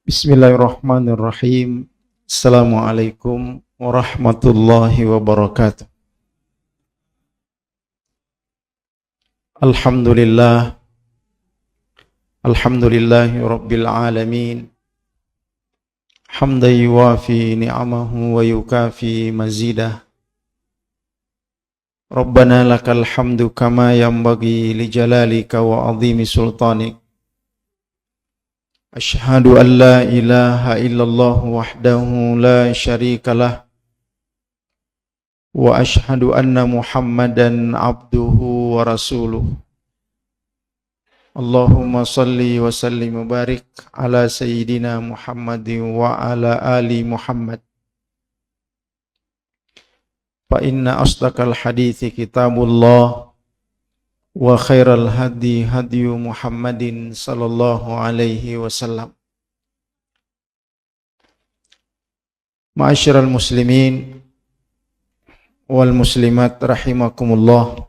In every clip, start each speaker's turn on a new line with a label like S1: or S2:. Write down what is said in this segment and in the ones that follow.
S1: Bismillahirrahmanirrahim. Assalamualaikum warahmatullahi wabarakatuh. Alhamdulillah. Alhamdulillahi rabbil alamin. Hamdan yuwafi ni'amahu wa yukafi mazidah. Rabbana lakal hamdu kama yanbaghi li jalalika wa azimi sultanik. Asyhadu an la ilaha illallah wahdahu la syarika lah wa asyhadu anna Muhammadan abduhu wa rasuluh. Allahumma salli wa sallim wa barik ala sayyidina Muhammadin wa ala ali Muhammad. Fa inna asdaqal hadithi kitabullah wa khairal hadi hadiyu Muhammadin sallallahu alaihi wasallam. Ma'asyiral muslimin wal muslimat rahimakumullah.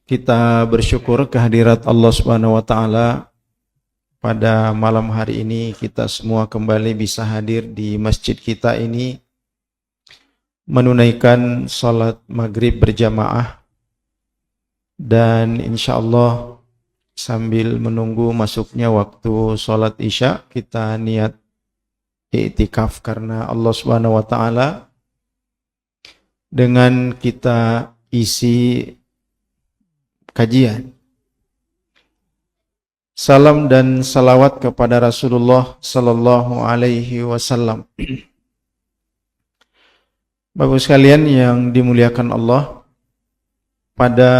S1: Kita bersyukur kehadirat Allah Subhanahu wa taala pada malam hari ini kita semua kembali bisa hadir di masjid kita ini menunaikan salat maghrib berjamaah. Dan insyaallah sambil menunggu masuknya waktu sholat isya kita niat i'tikaf karena Allah Subhanahu wa taala dengan kita isi kajian. Salam dan salawat kepada Rasulullah sallallahu alaihi wasallam. Bapak sekalian yang dimuliakan Allah, pada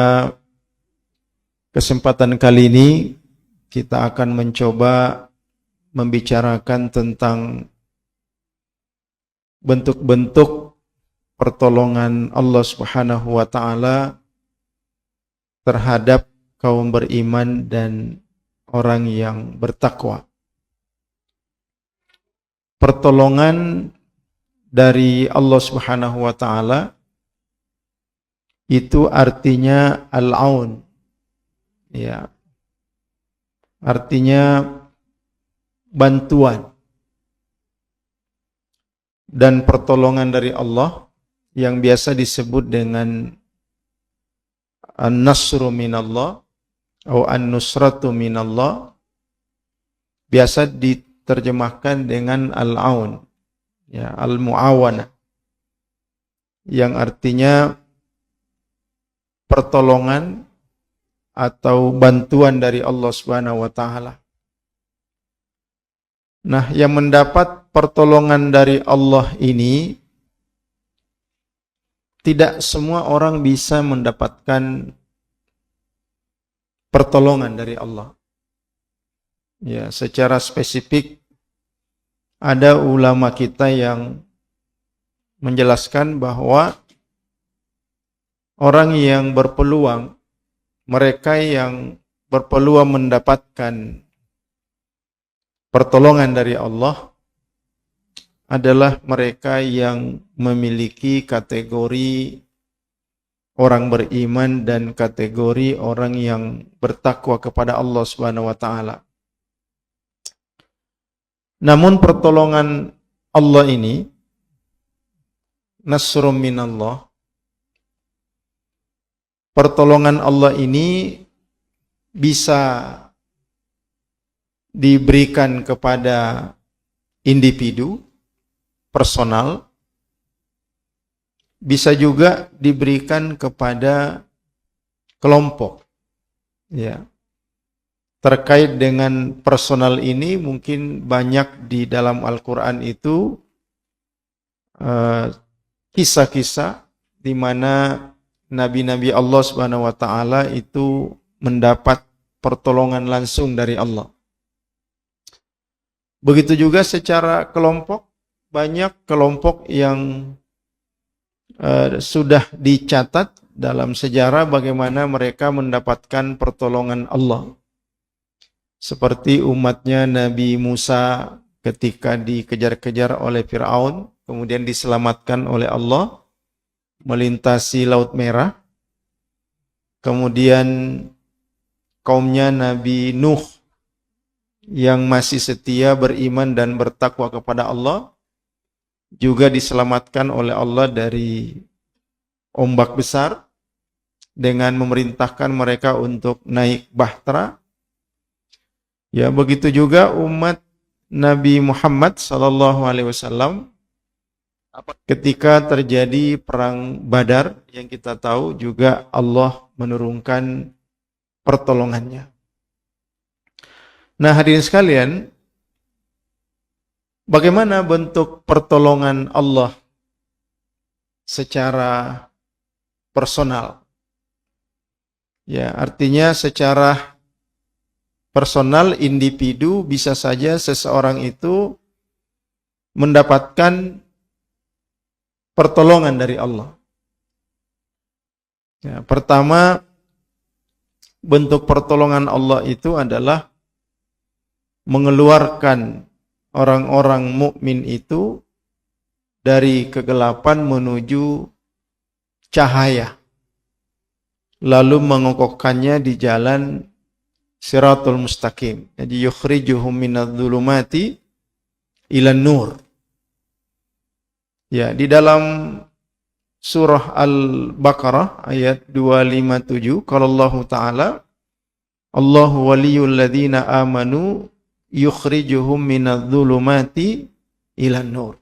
S1: kesempatan kali ini kita akan mencoba membicarakan tentang bentuk-bentuk pertolongan Allah Subhanahu wa taala terhadap kaum beriman dan orang yang bertakwa. Pertolongan dari Allah Subhanahu wa taala itu artinya al-aun. Ya. Artinya bantuan. Dan pertolongan dari Allah yang biasa disebut dengan an-nasru minallah atau an-nusratu minallah biasa diterjemahkan dengan al-aun, ya, al-muawana, yang artinya pertolongan atau bantuan dari Allah Subhanahu wa taala. Nah, yang mendapat pertolongan dari Allah ini tidak semua orang bisa mendapatkan pertolongan dari Allah. Ya, secara spesifik ada ulama kita yang menjelaskan bahwa orang yang berpeluang, mereka yang berpeluang mendapatkan pertolongan dari Allah adalah mereka yang memiliki kategori orang beriman dan kategori orang yang bertakwa kepada Allah Subhanahu wa taala. Namun pertolongan Allah ini nasrum minallah. Pertolongan Allah ini bisa diberikan kepada individu, personal, bisa juga diberikan kepada kelompok. Ya. Terkait dengan personal ini mungkin banyak di dalam Al-Quran itu kisah-kisah di mana nabi-nabi Allah Subhanahu wa taala itu mendapat pertolongan langsung dari Allah. Begitu juga secara kelompok, banyak kelompok yang sudah dicatat dalam sejarah bagaimana mereka mendapatkan pertolongan Allah. Seperti umatnya Nabi Musa ketika dikejar-kejar oleh Fir'aun, kemudian diselamatkan oleh Allah, melintasi Laut Merah. Kemudian kaumnya Nabi Nuh yang masih setia beriman dan bertakwa kepada Allah juga diselamatkan oleh Allah dari ombak besar dengan memerintahkan mereka untuk naik bahtera. Ya, begitu juga umat Nabi Muhammad sallallahu alaihi wasallam ketika terjadi perang Badar yang kita tahu juga Allah menurunkan pertolongannya. Nah, hadirin sekalian, bagaimana bentuk pertolongan Allah secara personal? Ya, artinya secara personal individu bisa saja seseorang itu mendapatkan pertolongan dari Allah. Ya, pertama, bentuk pertolongan Allah itu adalah mengeluarkan orang-orang mukmin itu dari kegelapan menuju cahaya, lalu mengokohkannya di jalan Siratul Mustaqim. Jadi yukhrijuhum minadh-dhulumati ilan nur. Ya, di dalam surah Al-Baqarah ayat 257 kalau Allah Ta'ala, Allahu waliyul ladzina amanu yukhrijuhum minadh-dhulumati ilan nur.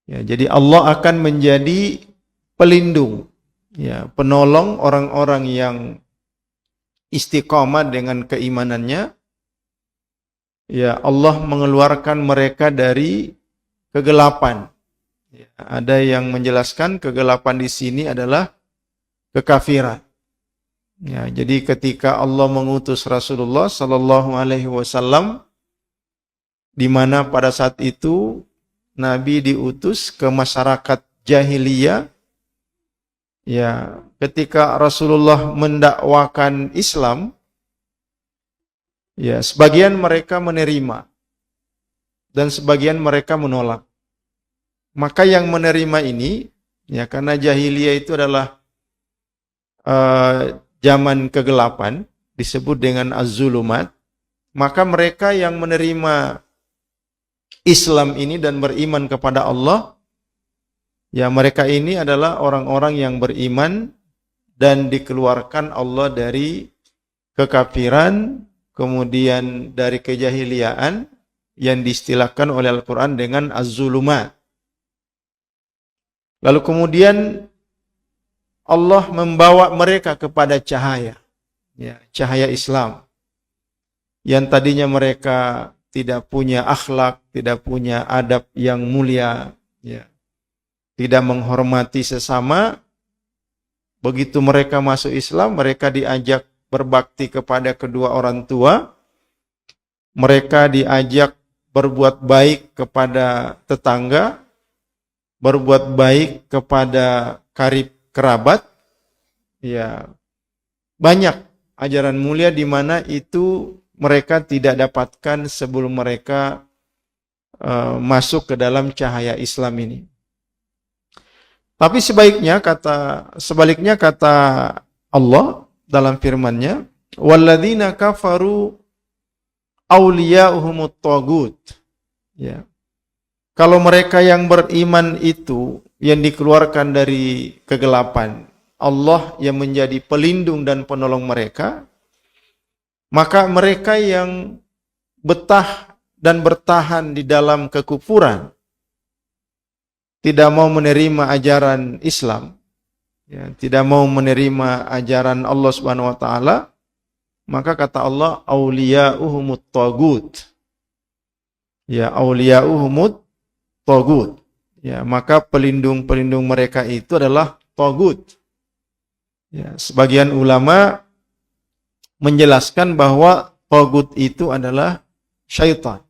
S1: Ya, jadi Allah akan menjadi pelindung, ya, penolong orang-orang yang istiqamah dengan keimanannya. Ya, Allah mengeluarkan mereka dari kegelapan. Ya, ada yang menjelaskan kegelapan di sini adalah kekafiran. Ya, jadi ketika Allah mengutus Rasulullah sallallahu alaihi wasallam, di mana pada saat itu Nabi diutus ke masyarakat jahiliyah, ya, ketika Rasulullah mendakwakan Islam, ya, sebagian mereka menerima dan sebagian mereka menolak. Maka yang menerima ini, ya, karena jahiliyah itu adalah zaman kegelapan, disebut dengan az-zulumat, maka mereka yang menerima Islam ini dan beriman kepada Allah, ya, mereka ini adalah orang-orang yang beriman dan dikeluarkan Allah dari kekafiran, kemudian dari kejahiliaan yang diistilahkan oleh Al-Quran dengan az-zulumat. Lalu kemudian Allah membawa mereka kepada cahaya, ya, cahaya Islam. Yang tadinya mereka tidak punya akhlak, tidak punya adab yang mulia, ya, tidak menghormati sesama. Begitu mereka masuk Islam, mereka diajak berbakti kepada kedua orang tua. Mereka diajak berbuat baik kepada tetangga, berbuat baik kepada karib kerabat. Ya, banyak ajaran mulia di mana itu mereka tidak dapatkan sebelum mereka masuk ke dalam cahaya Islam ini. Tapi sebaliknya kata Allah dalam firman-Nya, walladzina kafaru awliya'uhumut tagut. Ya. Kalau mereka yang beriman itu yang dikeluarkan dari kegelapan, Allah yang menjadi pelindung dan penolong mereka, maka mereka yang betah dan bertahan di dalam kekufuran, tidak mau menerima ajaran Islam, ya, tidak mau menerima ajaran Allah Subhanahu wa taala, maka kata Allah, auliya'uhumut tagut. Ya, auliya'uhumut tagut. Ya, maka pelindung-pelindung mereka itu adalah tagut. Ya, sebagian ulama menjelaskan bahwa tagut itu adalah syaitan.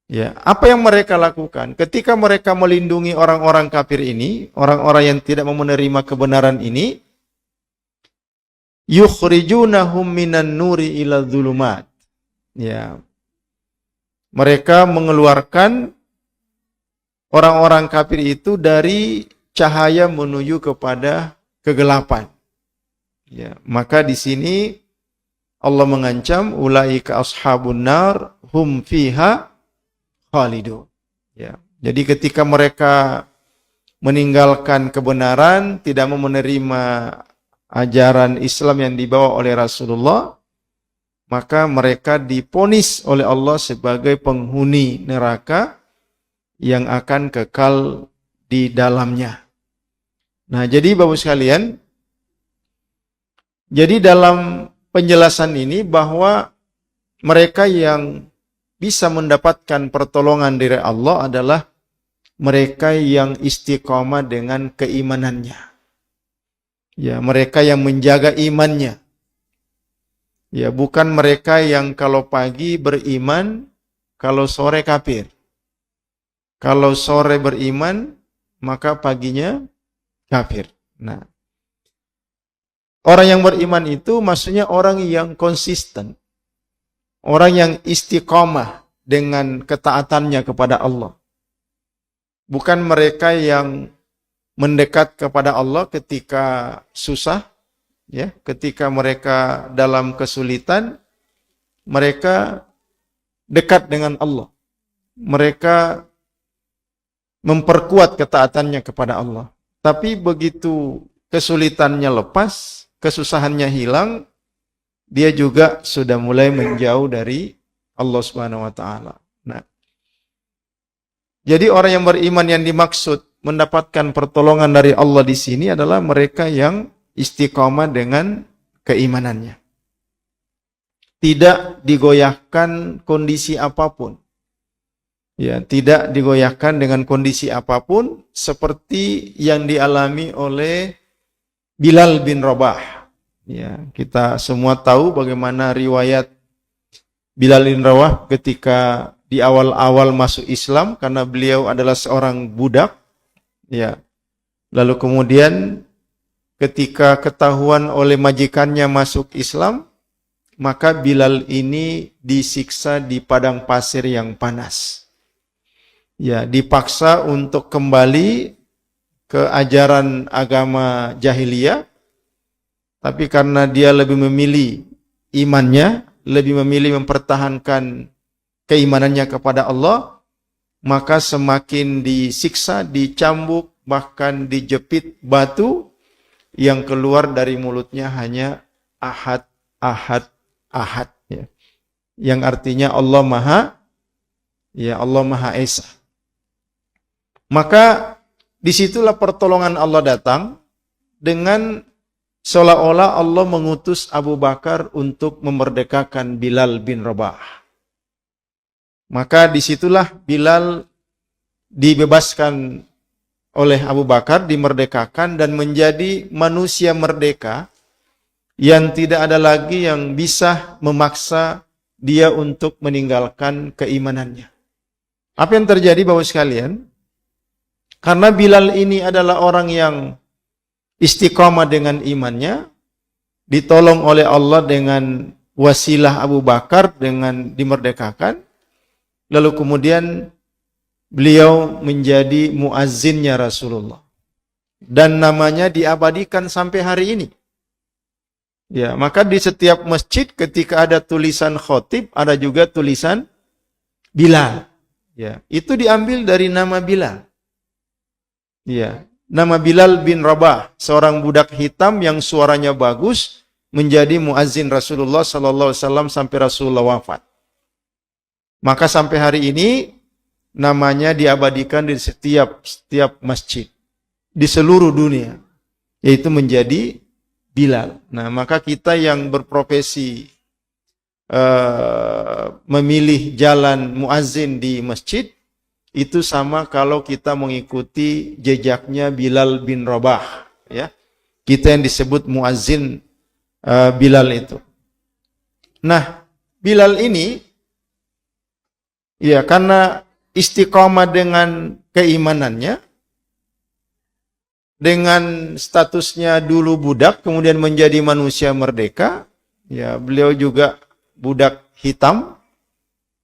S1: Ya, apa yang mereka lakukan ketika mereka melindungi orang-orang kafir ini, orang-orang yang tidak mau menerima kebenaran ini, yukhrijunahum minan nuri ila dzulumat. Ya. Mereka mengeluarkan orang-orang kafir itu dari cahaya menuju kepada kegelapan. Ya, maka di sini Allah mengancam ulaika ashabun nar hum fiha khalidun. Ya. Jadi ketika mereka meninggalkan kebenaran, tidak mau menerima ajaran Islam yang dibawa oleh Rasulullah, maka mereka diponis oleh Allah sebagai penghuni neraka yang akan kekal di dalamnya. Nah, jadi Bapak sekalian, jadi dalam penjelasan ini bahwa mereka yang bisa mendapatkan pertolongan dari Allah adalah mereka yang istiqomah dengan keimanannya. Ya, mereka yang menjaga imannya. Ya, bukan mereka yang kalau pagi beriman, kalau sore kafir. Kalau sore beriman, maka paginya kafir. Nah, orang yang beriman itu maksudnya orang yang konsisten. Orang yang istiqomah dengan ketaatannya kepada Allah. Bukan mereka yang mendekat kepada Allah ketika susah, ya, ketika mereka dalam kesulitan, mereka dekat dengan Allah. Mereka memperkuat ketaatannya kepada Allah. Tapi begitu kesulitannya lepas, kesusahannya hilang, dia juga sudah mulai menjauh dari Allah Subhanahu wa taala. Nah, jadi orang yang beriman yang dimaksud mendapatkan pertolongan dari Allah di sini adalah mereka yang istiqomah dengan keimanannya. Tidak digoyahkan kondisi apapun. Ya, tidak digoyahkan dengan kondisi apapun seperti yang dialami oleh Bilal bin Rabah. Ya, kita semua tahu bagaimana riwayat Bilal bin Rabah ketika di awal-awal masuk Islam karena beliau adalah seorang budak. Ya. Lalu kemudian ketika ketahuan oleh majikannya masuk Islam, maka Bilal ini disiksa di padang pasir yang panas. Ya, dipaksa untuk kembali ke ajaran agama jahiliyah, tapi karena dia lebih memilih imannya, lebih memilih mempertahankan keimanannya kepada Allah, maka semakin disiksa, dicambuk, bahkan dijepit batu, yang keluar dari mulutnya hanya ahad, ahad, ahad. Ya. Yang artinya Allah Maha Esa. Maka disitulah pertolongan Allah datang dengan seolah-olah Allah mengutus Abu Bakar untuk memerdekakan Bilal bin Rabah. Maka disitulah Bilal dibebaskan oleh Abu Bakar, dimerdekakan dan menjadi manusia merdeka yang tidak ada lagi yang bisa memaksa dia untuk meninggalkan keimanannya. Apa yang terjadi Bapak sekalian? Karena Bilal ini adalah orang yang istiqamah dengan imannya, ditolong oleh Allah dengan wasilah Abu Bakar dengan dimerdekakan, lalu kemudian beliau menjadi muazzinnya Rasulullah. Dan namanya diabadikan sampai hari ini. Ya, maka di setiap masjid ketika ada tulisan khotib, ada juga tulisan Bilal. Ya, itu diambil dari nama Bilal. Ya, nama Bilal bin Rabah, seorang budak hitam yang suaranya bagus, menjadi muazzin Rasulullah sallallahu alaihi wasallam sampai Rasulullah wafat. Maka sampai hari ini namanya diabadikan di setiap masjid di seluruh dunia, yaitu menjadi Bilal. Nah, maka kita yang berprofesi memilih jalan muazzin di masjid, itu sama kalau kita mengikuti jejaknya Bilal bin Rabah, ya. Kita yang disebut muazzin Bilal itu. Nah, Bilal ini ya karena istiqamah dengan keimanannya, dengan statusnya dulu budak kemudian menjadi manusia merdeka, ya beliau juga budak hitam,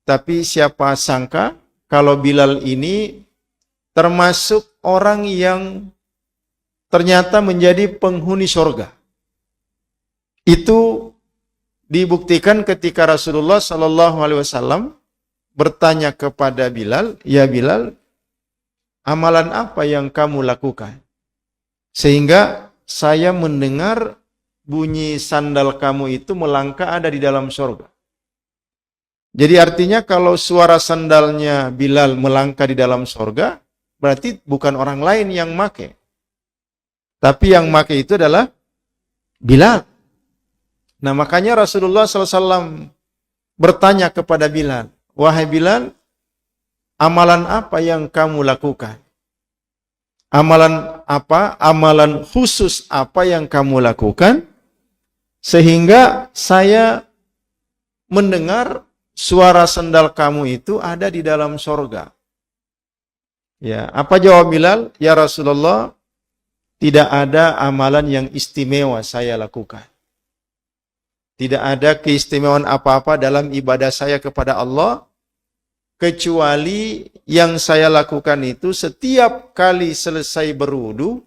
S1: tapi siapa sangka kalau Bilal ini termasuk orang yang ternyata menjadi penghuni surga. Itu dibuktikan ketika Rasulullah Shallallahu Alaihi Wasallam bertanya kepada Bilal, ya Bilal, amalan apa yang kamu lakukan? Sehingga saya mendengar bunyi sandal kamu itu melangkah ada di dalam surga. Jadi artinya kalau suara sandalnya Bilal melangkah di dalam surga, berarti bukan orang lain yang make. Tapi yang make itu adalah Bilal. Nah makanya Rasulullah SAW bertanya kepada Bilal, wahai Bilal, amalan apa yang kamu lakukan? Amalan apa? Amalan khusus apa yang kamu lakukan? Sehingga saya mendengar suara sandal kamu itu ada di dalam sorga. Ya, apa jawab Bilal? Ya Rasulullah, tidak ada amalan yang istimewa saya lakukan. Tidak ada keistimewaan apa-apa dalam ibadah saya kepada Allah, kecuali yang saya lakukan itu setiap kali selesai berwudu,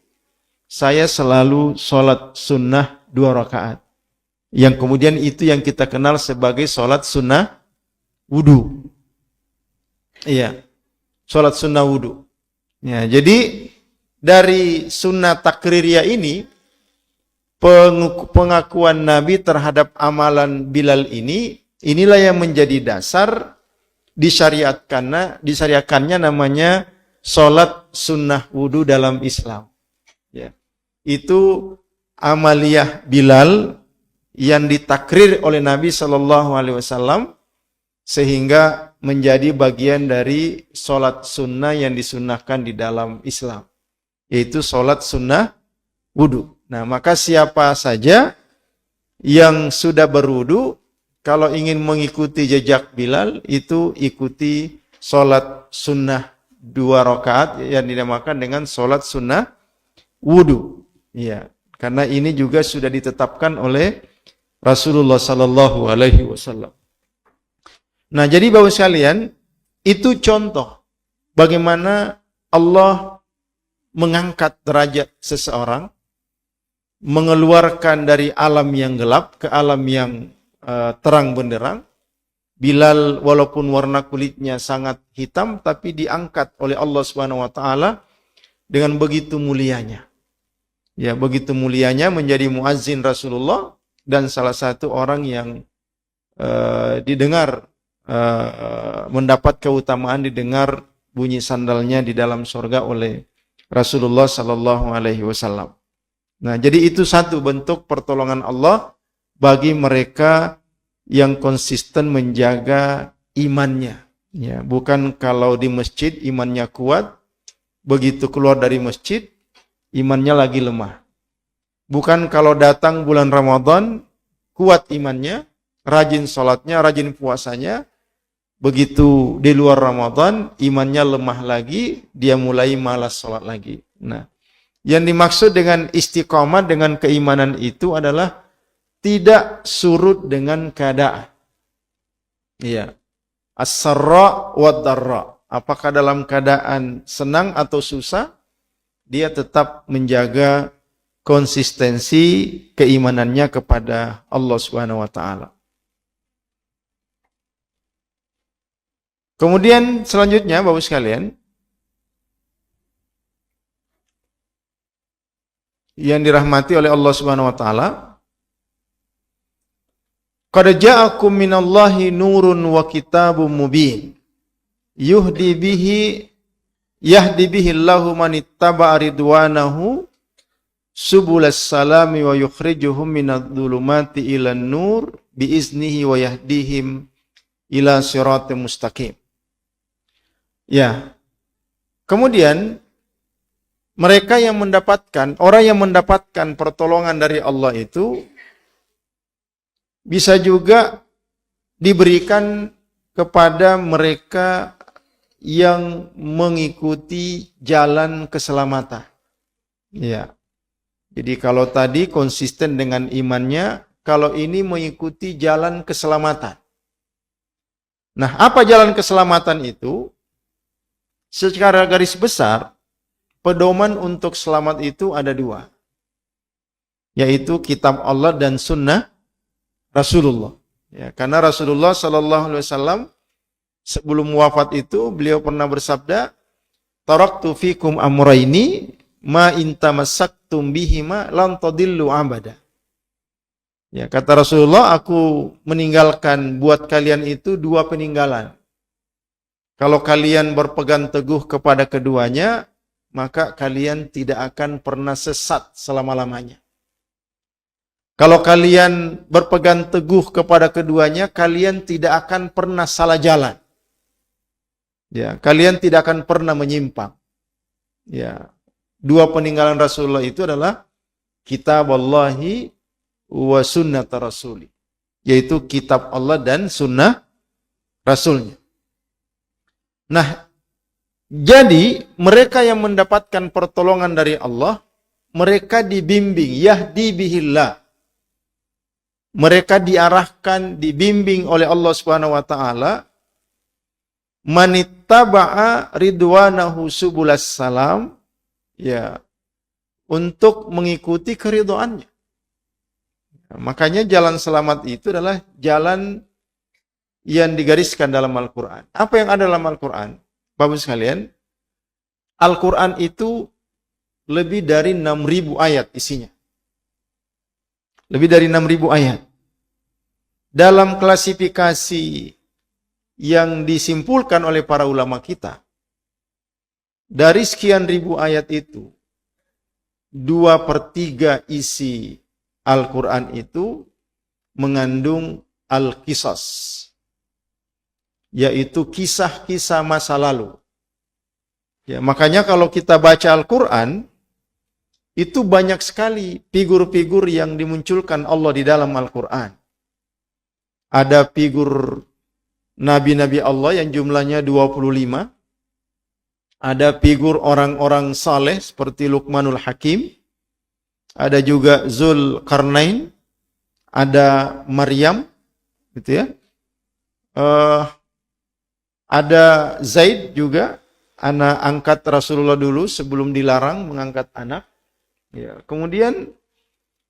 S1: saya selalu sholat sunnah 2 rakaat. Yang kemudian itu yang kita kenal sebagai sholat sunnah wudu. Iya, sholat sunnah wudu. Ya, jadi dari sunnah takririyah ini, pengakuan Nabi terhadap amalan Bilal ini, inilah yang menjadi dasar disyariatkannya namanya sholat sunnah wudu dalam Islam. Ya. Itu amaliyah Bilal yang ditakrir oleh Nabi Shallallahu Alaihi Wasallam sehingga menjadi bagian dari sholat sunnah yang disunnahkan di dalam Islam, yaitu sholat sunnah wudu. Nah, maka siapa saja yang sudah berwudu, kalau ingin mengikuti jejak Bilal, itu ikuti sholat sunnah 2 rakaat yang dinamakan dengan sholat sunnah wudu. Ya, karena ini juga sudah ditetapkan oleh Rasulullah Sallallahu Alaihi Wasallam. Nah, jadi Bapak sekalian, itu contoh bagaimana Allah mengangkat derajat seseorang, mengeluarkan dari alam yang gelap ke alam yang terang benderang. Bilal walaupun warna kulitnya sangat hitam, tapi diangkat oleh Allah Subhanahu Wa Taala dengan begitu mulianya. Ya, begitu mulianya menjadi muazzin Rasulullah dan salah satu orang yang mendapat keutamaan didengar bunyi sandalnya di dalam surga oleh Rasulullah Sallallahu Alaihi Wasallam. Nah, jadi itu satu bentuk pertolongan Allah bagi mereka yang konsisten menjaga imannya. Ya, bukan kalau di masjid imannya kuat, begitu keluar dari masjid imannya lagi lemah. Bukan kalau datang bulan Ramadan kuat imannya, rajin sholatnya, rajin puasanya, begitu di luar Ramadan imannya lemah lagi, dia mulai malas sholat lagi. Nah, yang dimaksud dengan istiqomah dengan keimanan itu adalah tidak surut dengan keadaan. Iya. As-sarra wad-darra. Apakah dalam keadaan senang atau susah, dia tetap menjaga konsistensi keimanannya kepada Allah Subhanahu wa taala. Kemudian selanjutnya Bapak sekalian, yang dirahmati oleh Allah Subhanahu wa taala, qad ja'akum minallahi nurun wa kitabun mubin yahdi bihi Allahu man ittaba'a ridwanahu subulas salami wa yukhrijuhum minadh-dhulumati ilan nur biiznihi wa yahdihim ila siratal mustaqim. Ya. Kemudian mereka yang mendapatkan, orang yang mendapatkan pertolongan dari Allah itu bisa juga diberikan kepada mereka yang mengikuti jalan keselamatan. Ya. Jadi kalau tadi konsisten dengan imannya, kalau ini mengikuti jalan keselamatan. Nah, apa jalan keselamatan itu? Secara garis besar, pedoman untuk selamat itu ada 2. Yaitu kitab Allah dan sunnah Rasulullah. Ya, karena Rasulullah Shallallahu Alaihi Wasallam sebelum wafat itu beliau pernah bersabda, "Taraktu fikum amraini ma intamassaktum bihima lan tadillu abada." Ya, kata Rasulullah, aku meninggalkan buat kalian itu dua peninggalan. Kalau kalian berpegang teguh kepada keduanya, maka kalian tidak akan pernah sesat selama-lamanya. Kalau kalian berpegang teguh kepada keduanya, kalian tidak akan pernah salah jalan. Ya, kalian tidak akan pernah menyimpang. Ya, dua peninggalan Rasulullah itu adalah kitab Allahi wa sunnat Rasuli, yaitu kitab Allah dan sunnah Rasulnya. Nah, jadi mereka yang mendapatkan pertolongan dari Allah, mereka dibimbing, yahdi bihillah. Mereka diarahkan, dibimbing oleh Allah Subhanahu wa taala, manittaba'a ridwanahu subulas salam, ya, untuk mengikuti keridhaannya. Makanya jalan selamat itu adalah jalan yang digariskan dalam Al-Quran. Apa yang ada dalam Al-Quran? Bapak sekalian, Al-Quran itu lebih dari 6.000 ayat isinya. Lebih dari 6.000 ayat. Dalam klasifikasi yang disimpulkan oleh para ulama kita, dari sekian ribu ayat itu, 2/3 isi Al-Quran itu mengandung al-qisas, yaitu kisah-kisah masa lalu. Ya, makanya kalau kita baca Al-Quran, itu banyak sekali figur-figur yang dimunculkan Allah di dalam Al-Quran. Ada figur nabi-nabi Allah yang jumlahnya 25. Ada figur orang-orang saleh seperti Luqmanul Hakim. Ada juga Zulkarnain. Ada Maryam, gitu ya. Ada Zaid juga, anak angkat Rasulullah dulu sebelum dilarang mengangkat anak. Ya, kemudian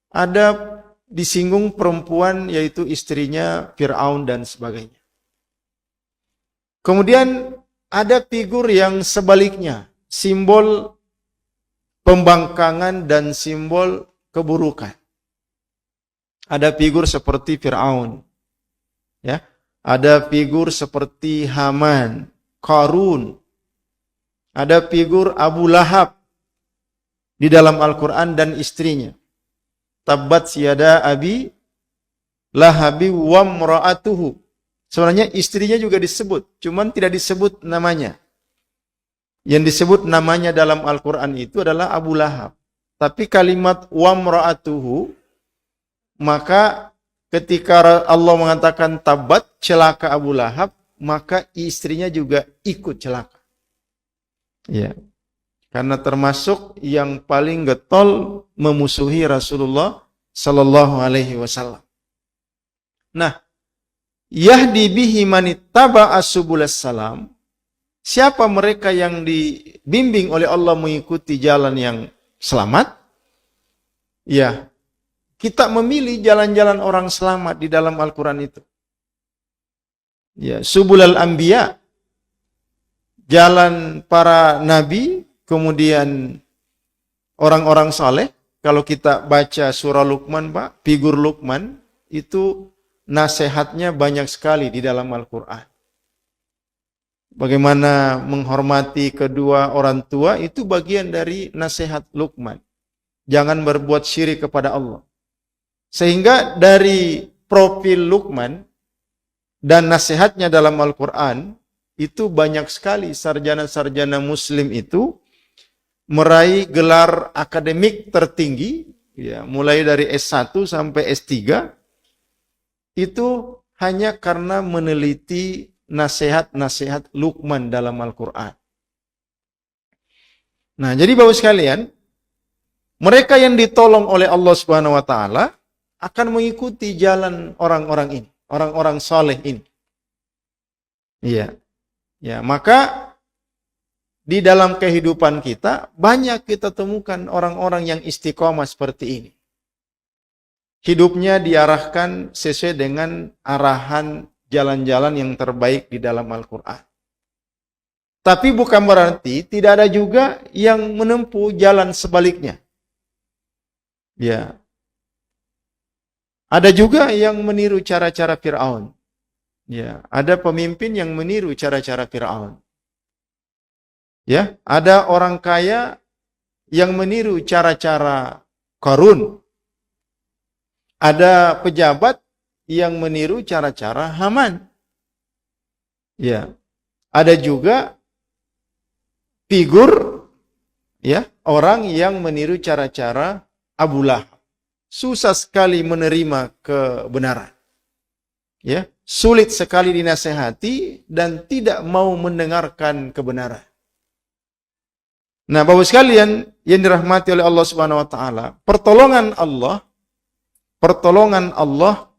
S1: ada disinggung perempuan, yaitu istrinya Fir'aun dan sebagainya. Kemudian ada figur yang sebaliknya, simbol pembangkangan dan simbol keburukan. Ada figur seperti Fir'aun, ya. Ada figur seperti Haman, Qarun. Ada figur Abu Lahab di dalam Al-Quran dan istrinya. Tabbat siyada abi lahabi wa mra'atuhu. Sebenarnya istrinya juga disebut, cuman tidak disebut namanya. Yang disebut namanya dalam Al-Quran itu adalah Abu Lahab. Tapi kalimat wa mra'atuhu, maka ketika Allah mengatakan tabbat, celaka Abu Lahab, maka istrinya juga ikut celaka. Ya. Karena termasuk yang paling getol memusuhi Rasulullah Sallallahu Alaihi Wasallam. Nah, yahdi bihi manittaba'a subulas salam. Siapa mereka yang dibimbing oleh Allah mengikuti jalan yang selamat? Ya, kita memilih jalan-jalan orang selamat di dalam Al-Quran itu. Ya, subulal anbiya, jalan para nabi. Kemudian orang-orang saleh, kalau kita baca surah Luqman, Pak, figur Luqman, itu nasihatnya banyak sekali di dalam Al-Quran. Bagaimana menghormati kedua orang tua, itu bagian dari nasihat Luqman. Jangan berbuat syirik kepada Allah. Sehingga dari profil Luqman dan nasihatnya dalam Al-Quran, itu banyak sekali sarjana-sarjana muslim itu meraih gelar akademik tertinggi, ya, mulai dari S1 sampai S3, itu hanya karena meneliti nasihat-nasihat Luqman dalam Al-Quran. Nah, jadi Bapak sekalian, mereka yang ditolong oleh Allah Subhanahu wa taala akan mengikuti jalan orang-orang ini, orang-orang saleh ini. Iya. Ya, maka di dalam kehidupan kita, banyak kita temukan orang-orang yang istiqomah seperti ini. hidupnya diarahkan sesuai dengan arahan jalan-jalan yang terbaik di dalam Al-Quran. Tapi bukan berarti tidak ada juga yang menempuh jalan sebaliknya. Ya. Ada juga yang meniru cara-cara Fir'aun. Ya, ada pemimpin yang meniru cara-cara Fir'aun. Ya, ada orang kaya yang meniru cara-cara Qarun. Ada pejabat yang meniru cara-cara Haman. Ya. Ada juga figur ya, orang yang meniru cara-cara Abu Lahab. Susah sekali menerima kebenaran. Ya, sulit sekali dinasehati dan tidak mau mendengarkan kebenaran. Nah, Bapak sekalian yang dirahmati oleh Allah Subhanahu wa taala, pertolongan Allah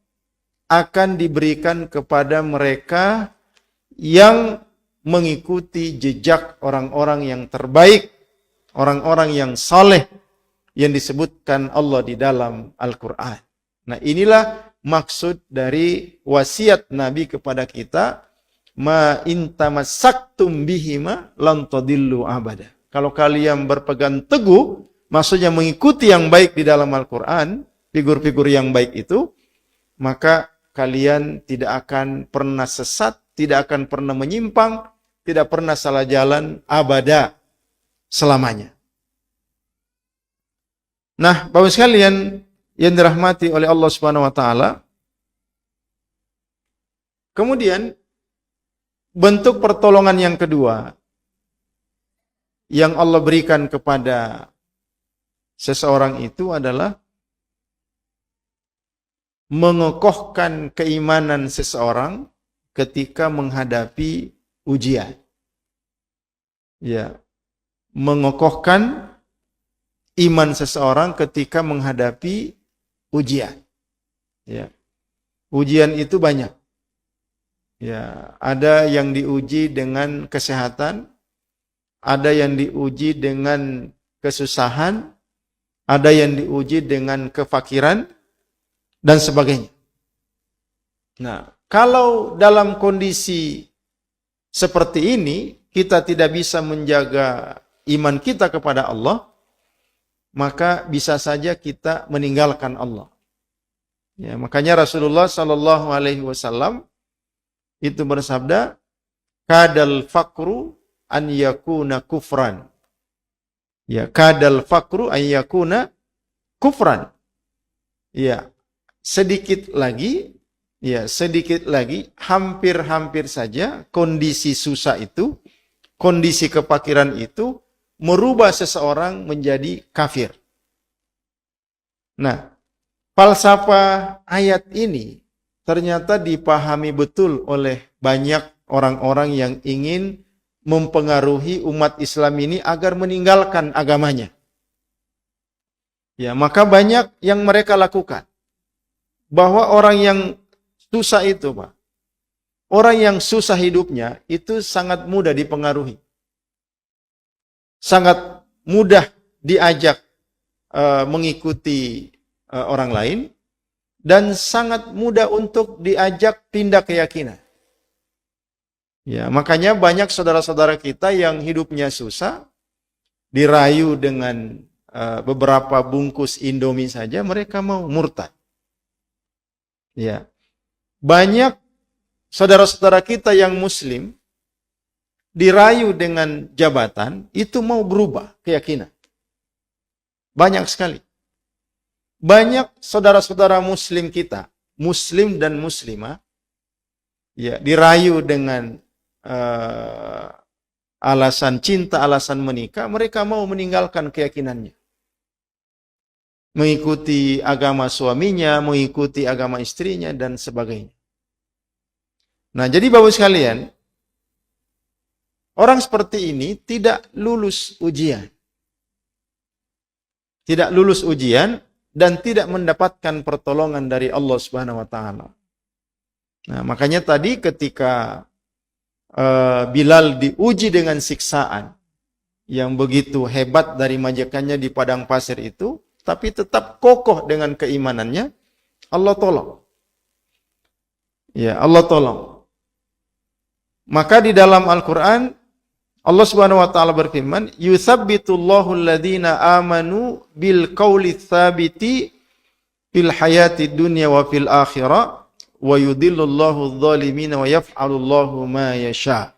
S1: akan diberikan kepada mereka yang mengikuti jejak orang-orang yang terbaik, orang-orang yang saleh yang disebutkan Allah di dalam Al-Quran. Nah, inilah maksud dari wasiat Nabi kepada kita, ma intamasaktum bihima lan tadillu abada. Kalau kalian berpegang teguh, maksudnya mengikuti yang baik di dalam Al-Quran, figur-figur yang baik itu, maka kalian tidak akan pernah sesat, tidak akan pernah menyimpang, tidak pernah salah jalan abada selamanya. Nah, Bapak sekalian yang dirahmati oleh Allah Subhanahu wa taala, kemudian bentuk pertolongan yang kedua yang Allah berikan kepada seseorang itu adalah mengokohkan keimanan seseorang ketika menghadapi ujian. Ya, mengokohkan iman seseorang ketika menghadapi ujian. Ya. Ujian itu banyak. Ya, ada yang diuji dengan kesehatan, ada yang diuji dengan kesusahan, ada yang diuji dengan kefakiran dan sebagainya. Nah, kalau dalam kondisi seperti ini kita tidak bisa menjaga iman kita kepada Allah, maka bisa saja kita meninggalkan Allah. Ya, makanya Rasulullah Shallallahu Alaihi Wasallam itu bersabda, kadal fakru an yakuna kufran. Ya, kadal fakru an yakuna kufran. Ya, sedikit lagi, hampir-hampir saja kondisi susah itu, kondisi kefakiran itu merubah seseorang menjadi kafir. Nah, falsafah ayat ini ternyata dipahami betul oleh banyak orang-orang yang ingin mempengaruhi umat Islam ini agar meninggalkan agamanya. Ya, maka banyak yang mereka lakukan. Bahwa orang yang susah itu, Pak, orang yang susah hidupnya itu sangat mudah dipengaruhi. Sangat mudah diajak mengikuti orang lain, dan sangat mudah untuk diajak pindah keyakinan. Ya, makanya banyak saudara-saudara kita yang hidupnya susah, dirayu dengan beberapa bungkus Indomie saja, mereka mau murtad. Ya, banyak saudara-saudara kita yang Muslim dirayu dengan jabatan, itu mau berubah keyakinan. Banyak sekali. Banyak saudara-saudara Muslim kita, Muslim dan Muslimah, ya, dirayu dengan alasan cinta, alasan menikah, mereka mau meninggalkan keyakinannya. Mengikuti agama suaminya, mengikuti agama istrinya, dan sebagainya. Nah, jadi Bapak sekalian, orang seperti ini tidak lulus ujian. Tidak lulus ujian dan tidak mendapatkan pertolongan dari Allah Subhanahu wa taala. Nah, makanya tadi ketika Bilal diuji dengan siksaan yang begitu hebat dari majikannya di padang pasir itu, tapi tetap kokoh dengan keimanannya, Allah tolong. Ya, Allah tolong. Maka di dalam Al-Qur'an Allah Subhanahu wa taala berfirman, "Yutsabbitullahu alladhina amanu bil qauli tsabiti fil hayati dunya wa fil akhirah wa yudhillullahu adh-dhalimina wa yaf'alullahu ma yasha."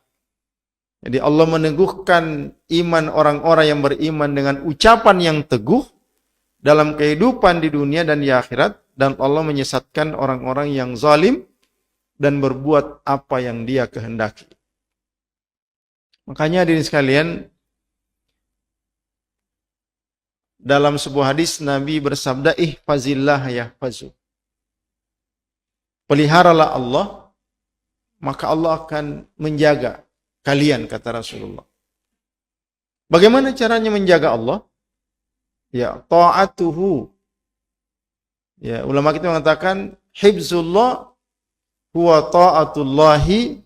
S1: Jadi Allah meneguhkan iman orang-orang yang beriman dengan ucapan yang teguh dalam kehidupan di dunia dan di akhirat, dan Allah menyesatkan orang-orang yang zalim dan berbuat apa yang Dia kehendaki. Makanya hadirin sekalian, dalam sebuah hadis Nabi bersabda, ihfazillah yahfazu. Peliharalah Allah, maka Allah akan menjaga kalian, kata Rasulullah. Bagaimana caranya menjaga Allah? Ya, ta'atuhu. Ya, ulama kita mengatakan hifzullah huwa ta'atullahi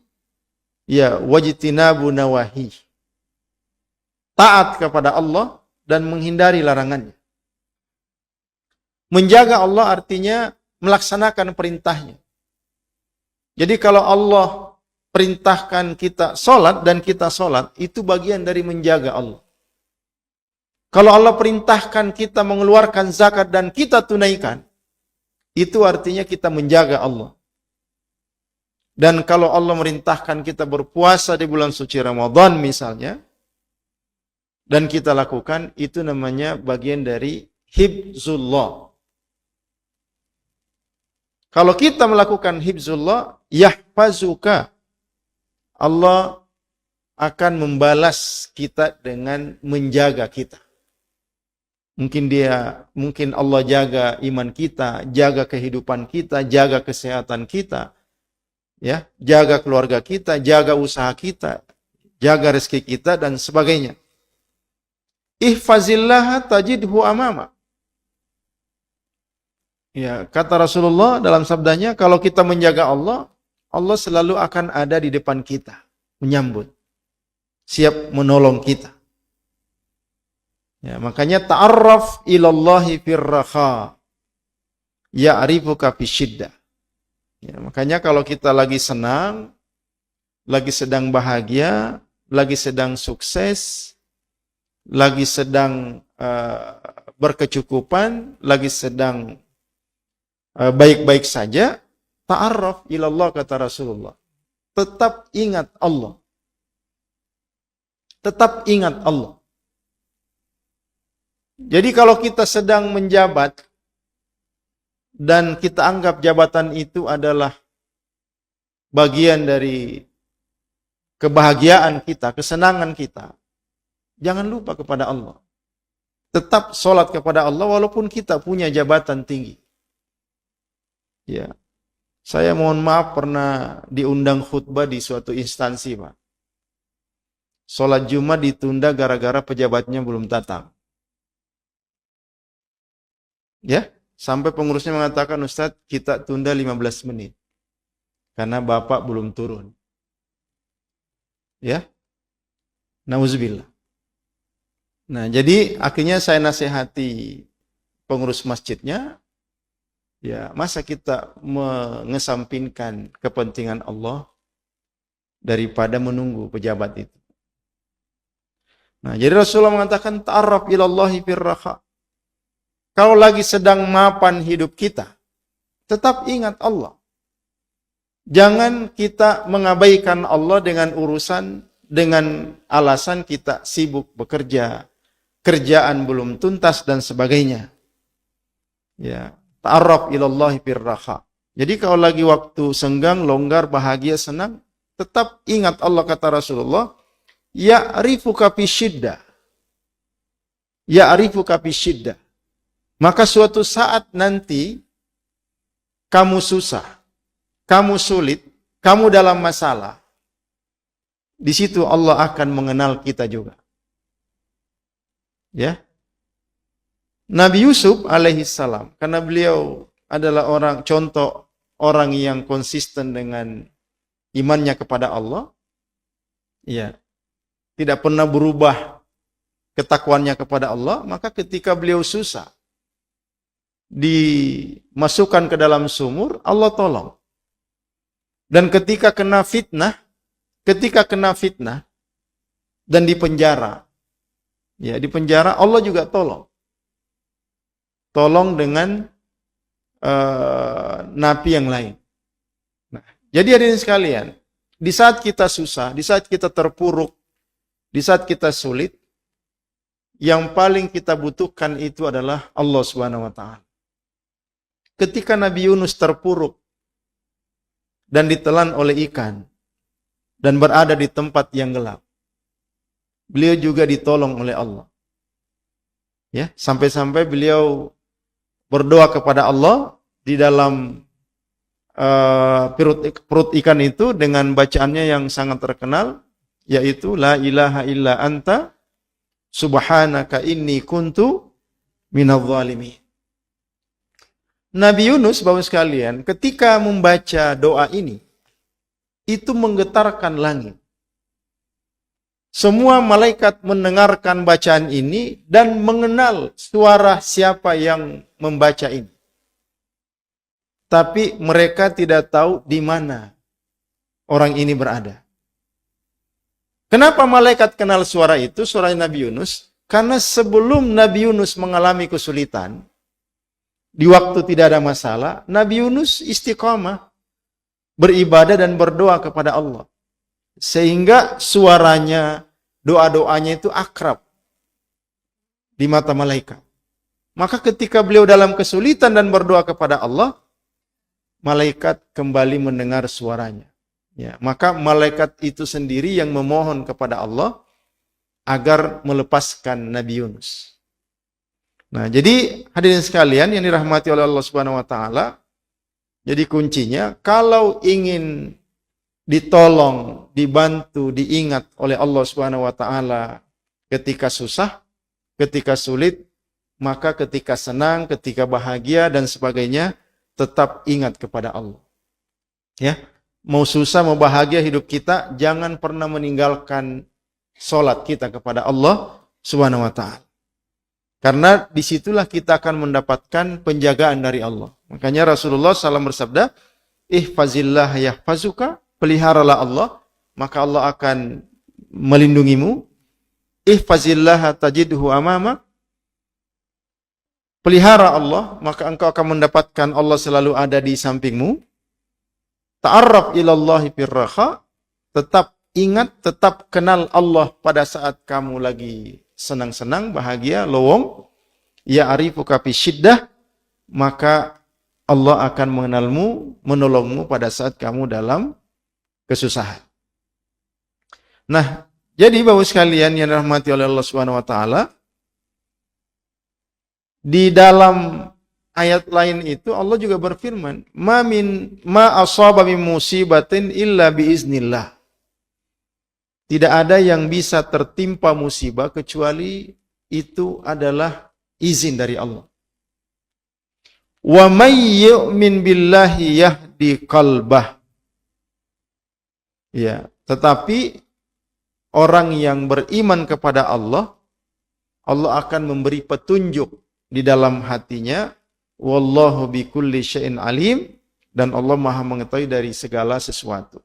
S1: ya wajtinabu nawahi. Taat kepada Allah dan menghindari larangannya. Menjaga Allah artinya melaksanakan perintahnya. Jadi kalau Allah perintahkan kita sholat dan kita sholat, itu bagian dari menjaga Allah. Kalau Allah perintahkan kita mengeluarkan zakat dan kita tunaikan, itu artinya kita menjaga Allah. Dan kalau Allah merintahkan kita berpuasa di bulan suci Ramadan misalnya, dan kita lakukan, itu namanya bagian dari hibzullah. Kalau kita melakukan hibzullah, yahfazuka. Allah akan membalas kita dengan menjaga kita. Mungkin Allah jaga iman kita, jaga kehidupan kita, jaga kesehatan kita, ya, jaga keluarga kita, jaga usaha kita, jaga rezeki kita dan sebagainya. Ihfazillah tajidhu amama. Ya, kata Rasulullah dalam sabdanya, kalau kita menjaga Allah, Allah selalu akan ada di depan kita, menyambut, siap menolong kita. Ya, makanya ta'arraf ilallahi firraha ya'rifuka fisyiddah. Ya, makanya kalau kita lagi senang, lagi sedang bahagia, lagi sedang sukses, lagi sedang berkecukupan, lagi sedang baik-baik saja, ta'arraf ilallah, kata Rasulullah. Tetap ingat Allah. Tetap ingat Allah. Jadi kalau kita sedang menjabat dan kita anggap jabatan itu adalah bagian dari kebahagiaan kita, kesenangan kita, jangan lupa kepada Allah. Tetap sholat kepada Allah walaupun kita punya jabatan tinggi. Ya, saya mohon maaf pernah diundang khutbah di suatu instansi, Pak. Sholat Jumat ditunda gara-gara pejabatnya belum datang. Ya, sampai pengurusnya mengatakan, Ustadz, kita tunda 15 menit. Karena Bapak belum turun. Ya, nauzubillah. Nah, jadi akhirnya saya nasihati pengurus masjidnya, ya, masa kita mengesampingkan kepentingan Allah daripada menunggu pejabat itu. Nah, jadi Rasulullah mengatakan, ta'arraf ilallahi firraha. Kalau lagi sedang mapan hidup kita, tetap ingat Allah. Jangan kita mengabaikan Allah dengan urusan, dengan alasan kita sibuk bekerja, kerjaan belum tuntas dan sebagainya. Ya, ta'arraf ilallahi firraha. Jadi kalau lagi waktu senggang, longgar, bahagia, senang, tetap ingat Allah, kata Rasulullah, ya'rifuka fisyiddah. Ya'rifuka fisyiddah. Maka suatu saat nanti kamu susah, kamu sulit, kamu dalam masalah. Di situ Allah akan mengenal kita juga. Ya. Nabi Yusuf alaihissalam, karena beliau adalah contoh orang yang konsisten dengan imannya kepada Allah, ya, tidak pernah berubah ketakwaannya kepada Allah, maka ketika beliau susah, dimasukkan ke dalam sumur, Allah tolong. Dan ketika kena fitnah dan dipenjara, ya dipenjara, Allah juga tolong. Tolong dengan napi yang lain. Nah, jadi hadirin sekalian, di saat kita susah, di saat kita terpuruk, di saat kita sulit, yang paling kita butuhkan itu adalah Allah Subhanahu wa taala. Ketika Nabi Yunus terpuruk dan ditelan oleh ikan dan berada di tempat yang gelap, beliau juga ditolong oleh Allah. Ya, sampai-sampai beliau berdoa kepada Allah di dalam perut ikan itu dengan bacaannya yang sangat terkenal, yaitu la ilaha illa anta subhanaka inni kuntu minadh dhalimin. Nabi Yunus, Bapak sekalian, ketika membaca doa ini, itu menggetarkan langit. Semua malaikat mendengarkan bacaan ini dan mengenal suara siapa yang membaca ini. Tapi mereka tidak tahu di mana orang ini berada. Kenapa malaikat kenal suara itu, suara Nabi Yunus? Karena sebelum Nabi Yunus mengalami kesulitan, di waktu tidak ada masalah, Nabi Yunus istiqamah, beribadah dan berdoa kepada Allah. Sehingga suaranya, doa-doanya itu akrab di mata malaikat. Maka ketika beliau dalam kesulitan dan berdoa kepada Allah, malaikat kembali mendengar suaranya. Ya, maka malaikat itu sendiri yang memohon kepada Allah agar melepaskan Nabi Yunus. Nah, jadi hadirin sekalian yang dirahmati oleh Allah Subhanahu wa taala, jadi kuncinya kalau ingin ditolong, dibantu, diingat oleh Allah Subhanahu wa taala ketika susah, ketika sulit, maka ketika senang, ketika bahagia dan sebagainya, tetap ingat kepada Allah. Ya, mau susah, mau bahagia hidup kita, jangan pernah meninggalkan salat kita kepada Allah Subhanahu wa taala. Karena disitulah kita akan mendapatkan penjagaan dari Allah. Makanya Rasulullah SAW bersabda, ihfazillah yahfazuka, peliharalah Allah, maka Allah akan melindungimu. Ihfazillah tajidhu amamak, pelihara Allah, maka engkau akan mendapatkan Allah selalu ada di sampingmu. Ta'arraf ilallahi firraha, tetap ingat, tetap kenal Allah pada saat kamu lagi senang-senang, bahagia, lowong. Ya'rifuka fi syiddah, maka Allah akan mengenalmu, menolongmu pada saat kamu dalam kesusahan. Nah, jadi Bapak sekalian yang dirahmati oleh Allah Subhanahu wa taala, di dalam ayat lain itu Allah juga berfirman, ma asaba min musibatin illa biiznillah. Tidak ada yang bisa tertimpa musibah kecuali itu adalah izin dari Allah. Wa may yu'min billahi yahdi qalbah. Ya, tetapi orang yang beriman kepada Allah, Allah akan memberi petunjuk di dalam hatinya. Wallahu bikulli syai'in alim, dan Allah Maha mengetahui dari segala sesuatu.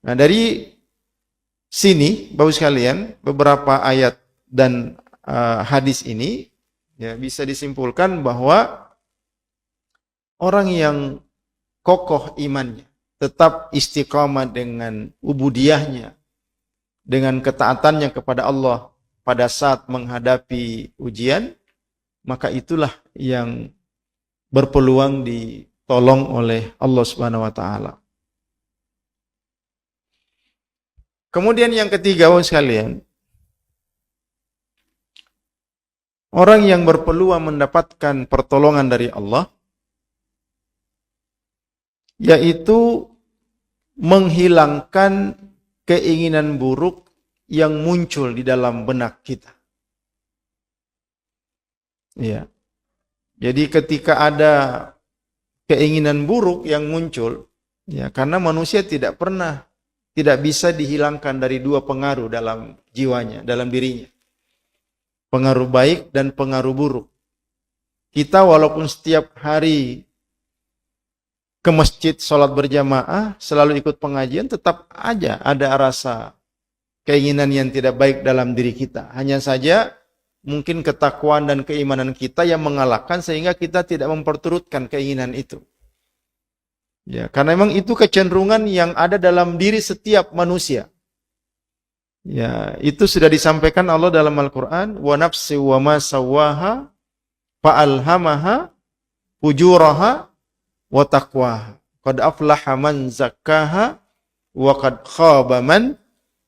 S1: Nah, dari sini, Bapak sekalian, beberapa ayat dan hadis ini ya bisa disimpulkan bahwa orang yang kokoh imannya, tetap istiqamah dengan ubudiyahnya, dengan ketaatannya kepada Allah pada saat menghadapi ujian, maka itulah yang berpeluang ditolong oleh Allah Subhanahu wa taala. Kemudian yang ketiga, sekalian, orang yang berpeluang mendapatkan pertolongan dari Allah, yaitu menghilangkan keinginan buruk yang muncul di dalam benak kita. Ya. Jadi ketika ada keinginan buruk yang muncul, ya, karena manusia tidak bisa dihilangkan dari dua pengaruh dalam jiwanya, dalam dirinya. Pengaruh baik dan pengaruh buruk. Kita walaupun setiap hari ke masjid sholat berjamaah, selalu ikut pengajian, tetap aja ada rasa keinginan yang tidak baik dalam diri kita. Hanya saja mungkin ketakwaan dan keimanan kita yang mengalahkan sehingga kita tidak memperturutkan keinginan itu. Ya, karena memang itu kecenderungan yang ada dalam diri setiap manusia. Ya, itu sudah disampaikan Allah dalam Al-Qur'an, wa nafsi wa ma sawwaha fa'alhamaha fujuraha wa taqwaha. Qad aflaha man zakkaha wa qad khaba man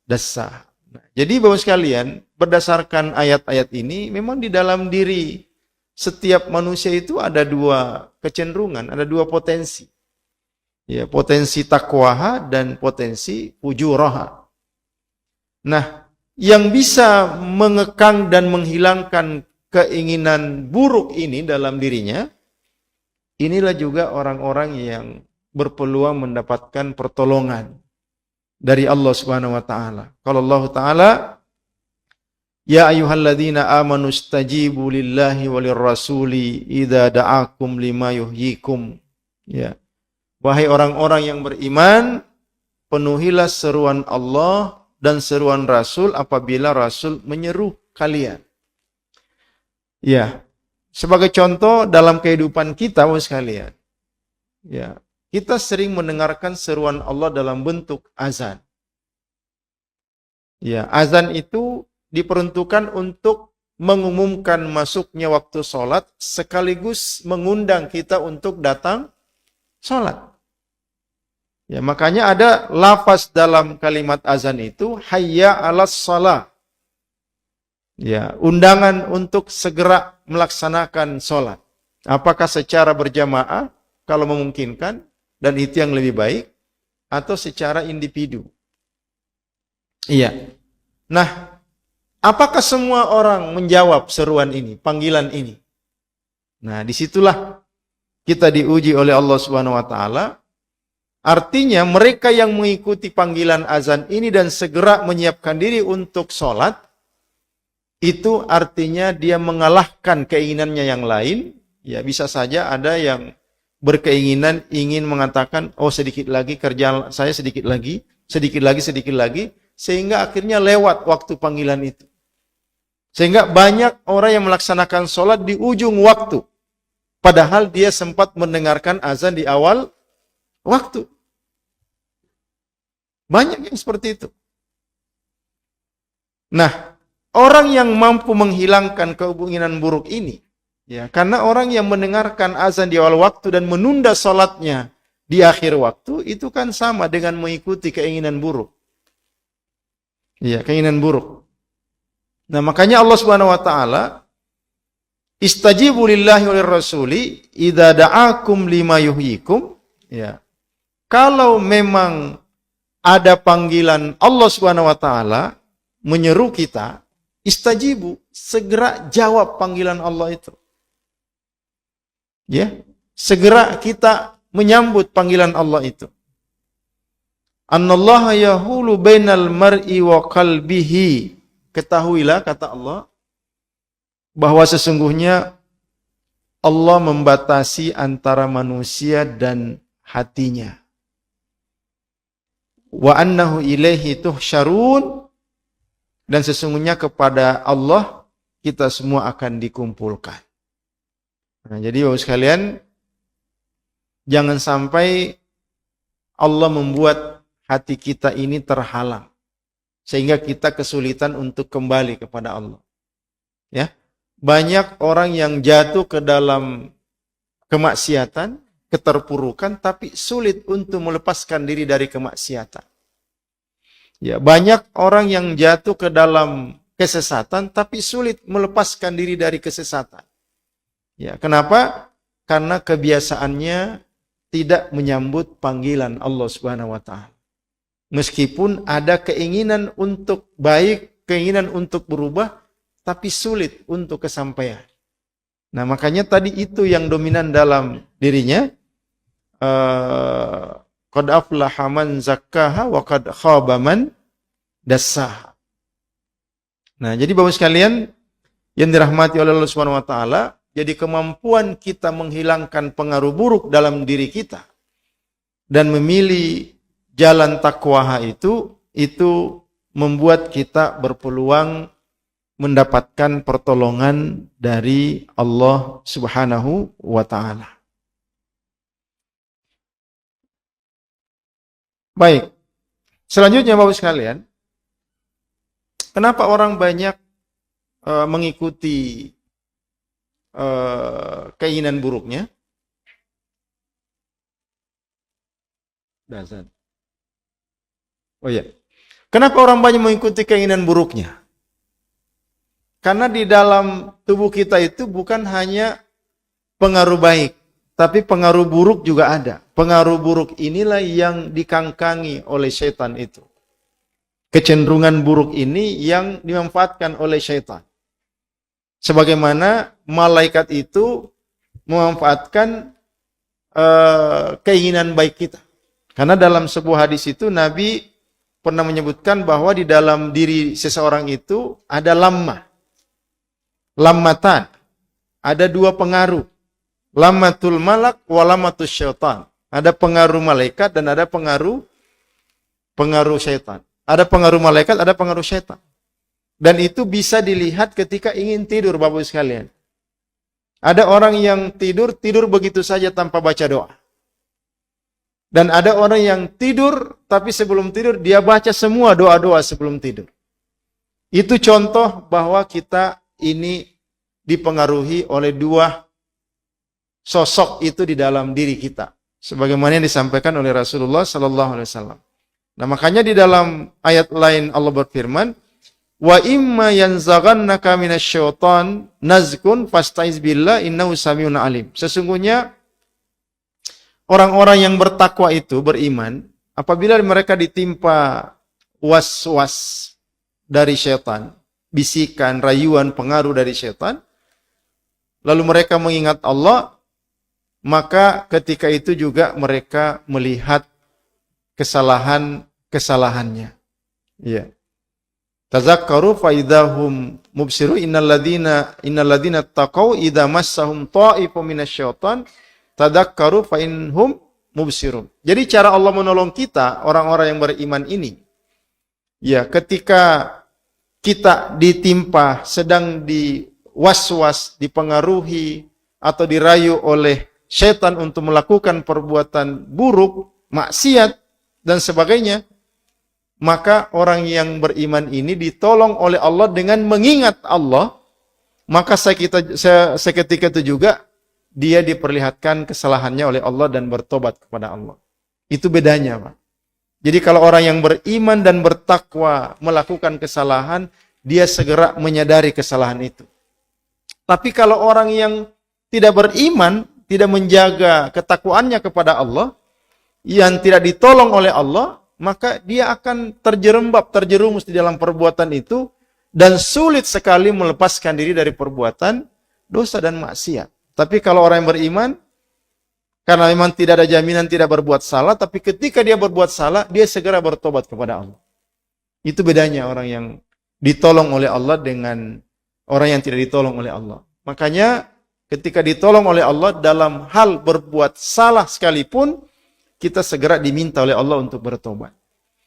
S1: dassaha. Nah, jadi Bapak sekalian, berdasarkan ayat-ayat ini memang di dalam diri setiap manusia itu ada dua kecenderungan, ada dua potensi. Ya, potensi taqwaha dan potensi fujuraha. Nah, yang bisa mengekang dan menghilangkan keinginan buruk ini dalam dirinya, inilah juga orang-orang yang berpeluang mendapatkan pertolongan dari Allah Subhanahu wa taala. Kalau Allah taala, ya ayyuhalladzina amanu stajibu lillahi walir rasuli idza da'akum lima yuhyikum. Ya. Wahai orang-orang yang beriman, penuhilah seruan Allah dan seruan Rasul apabila Rasul menyeru kalian. Ya, sebagai contoh dalam kehidupan kita, Bapak sekalian, ya, kita sering mendengarkan seruan Allah dalam bentuk azan. Ya, azan itu diperuntukkan untuk mengumumkan masuknya waktu sholat sekaligus mengundang kita untuk datang sholat. Ya, makanya ada lafaz dalam kalimat azan itu, hayya 'alas shalah. Ya, undangan untuk segera melaksanakan sholat. Apakah secara berjamaah, kalau memungkinkan, dan itu yang lebih baik, atau secara individu. Iya. Nah, apakah semua orang menjawab seruan ini, panggilan ini? Nah, disitulah kita diuji oleh Allah Subhanahu wa taala. Artinya mereka yang mengikuti panggilan azan ini dan segera menyiapkan diri untuk sholat, itu artinya dia mengalahkan keinginannya yang lain. Ya, bisa saja ada yang berkeinginan ingin mengatakan, oh sedikit lagi kerja saya, sedikit lagi, sehingga akhirnya lewat waktu panggilan itu. Sehingga banyak orang yang melaksanakan sholat di ujung waktu, padahal dia sempat mendengarkan azan di awal waktu. Banyak yang seperti itu. Nah, orang yang mampu menghilangkan keinginan buruk ini, ya, karena orang yang mendengarkan azan di awal waktu dan menunda sholatnya di akhir waktu, itu kan sama dengan mengikuti keinginan buruk. Ya, keinginan buruk. Nah, makanya Allah Subhanahu wa taala, istajibu lillahi walir rasuli idza da'akum lima yuhyikum. Ya. Kalau memang ada panggilan Allah Subhanahu wa taala menyeru kita, istajibu, segera jawab panggilan Allah itu. Ya, segera kita menyambut panggilan Allah itu. Annallaha yahulu bainal mar'i wa qalbihi. Ketahuilah, kata Allah, bahwa sesungguhnya Allah membatasi antara manusia dan hatinya. Wa annahu ilaihi tuhsyarun, dan sesungguhnya kepada Allah kita semua akan dikumpulkan. Nah, jadi Bapak sekalian, jangan sampai Allah membuat hati kita ini terhalang sehingga kita kesulitan untuk kembali kepada Allah. Ya. Banyak orang yang jatuh ke dalam kemaksiatan, keterpurukan, tapi sulit untuk melepaskan diri dari kemaksiatan. Ya, banyak orang yang jatuh ke dalam kesesatan, tapi sulit melepaskan diri dari kesesatan. Ya, kenapa? Karena kebiasaannya tidak menyambut panggilan Allah Subhanahu wa taala. Meskipun ada keinginan untuk baik, keinginan untuk berubah, tapi sulit untuk kesampaian. Nah, makanya tadi itu yang dominan dalam dirinya. Qad aflaha man zakkaha wa qad khaba man dassaha. Nah, jadi Bapak sekalian yang dirahmati oleh Allah Subhanahu wa taala, Jadi kemampuan kita menghilangkan pengaruh buruk dalam diri kita dan memilih jalan takwa itu membuat kita berpeluang mendapatkan pertolongan dari Allah Subhanahu wa taala. Baik. Selanjutnya Bapak sekalian, kenapa orang banyak mengikuti keinginan buruknya? Dasar. Oh ya. Kenapa orang banyak mengikuti keinginan buruknya? Karena di dalam tubuh kita itu bukan hanya pengaruh baik, tapi pengaruh buruk juga ada. Pengaruh buruk inilah yang dikangkangi oleh syaitan itu. Kecenderungan buruk ini yang dimanfaatkan oleh syaitan. Sebagaimana malaikat itu memanfaatkan keinginan baik kita. Karena dalam sebuah hadis itu Nabi pernah menyebutkan bahwa di dalam diri seseorang itu ada lammatan. Ada dua pengaruh. Lammatul malak wa lammatus syaitan. Ada pengaruh malaikat dan ada pengaruh syaitan. Ada pengaruh malaikat, ada pengaruh syaitan. Dan itu bisa dilihat ketika ingin tidur, Bapak sekalian. Ada orang yang tidur begitu saja tanpa baca doa. Dan ada orang yang tidur, tapi sebelum tidur dia baca semua doa-doa sebelum tidur. Itu contoh bahwa kita ini dipengaruhi oleh dua sosok itu di dalam diri kita. Sebagaimana yang disampaikan oleh Rasulullah Sallallahu Alaihi Wasallam. Nah makanya di dalam ayat lain Allah berfirman, wa imma yanzaghannaka minasyaiton nazkun fastaiz billah innahu samiun alim. Sesungguhnya orang-orang yang bertakwa itu beriman, apabila mereka ditimpa was-was dari syaitan, bisikan, rayuan, pengaruh dari syaitan, lalu mereka mengingat Allah, maka ketika itu juga mereka melihat kesalahannya. Ya. Tazakkaru fa idahum mubsiru innal ladzina taqau idza massahum ta'ifun minasyaiton tadakkaru fa inhum mubsirun. Jadi cara Allah menolong kita orang-orang yang beriman ini, ya ketika kita ditimpa sedang diwaswas, dipengaruhi atau dirayu oleh syaitan untuk melakukan perbuatan buruk, maksiat dan sebagainya, maka orang yang beriman ini ditolong oleh Allah dengan mengingat Allah, maka seketika itu juga dia diperlihatkan kesalahannya oleh Allah dan bertobat kepada Allah. Itu bedanya, Pak. Jadi kalau orang yang beriman dan bertakwa melakukan kesalahan, dia segera menyadari kesalahan itu. Tapi kalau orang yang tidak beriman, tidak menjaga ketakwaannya kepada Allah, yang tidak ditolong oleh Allah, maka dia akan terjerumus di dalam perbuatan itu, dan sulit sekali melepaskan diri dari perbuatan dosa dan maksiat. Tapi kalau orang yang beriman, karena memang tidak ada jaminan tidak berbuat salah, tapi ketika dia berbuat salah, dia segera bertobat kepada Allah. Itu bedanya orang yang ditolong oleh Allah dengan orang yang tidak ditolong oleh Allah. Makanya ketika ditolong oleh Allah dalam hal berbuat salah sekalipun, kita segera diminta oleh Allah untuk bertobat.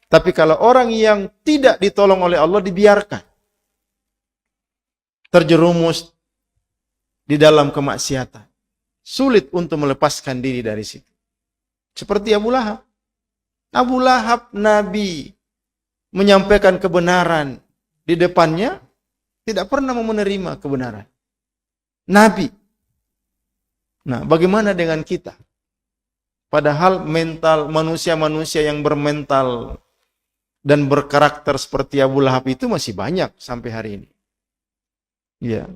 S1: Tapi kalau orang yang tidak ditolong oleh Allah dibiarkan, terjerumus di dalam kemaksiatan, sulit untuk melepaskan diri dari situ. Seperti Abu Lahab. Abu Lahab, Nabi menyampaikan kebenaran di depannya, tidak pernah mau menerima kebenaran. Nabi. Nah, bagaimana dengan kita? Padahal mental manusia-manusia yang bermental dan berkarakter seperti Abu Lahab itu masih banyak sampai hari ini. Ya.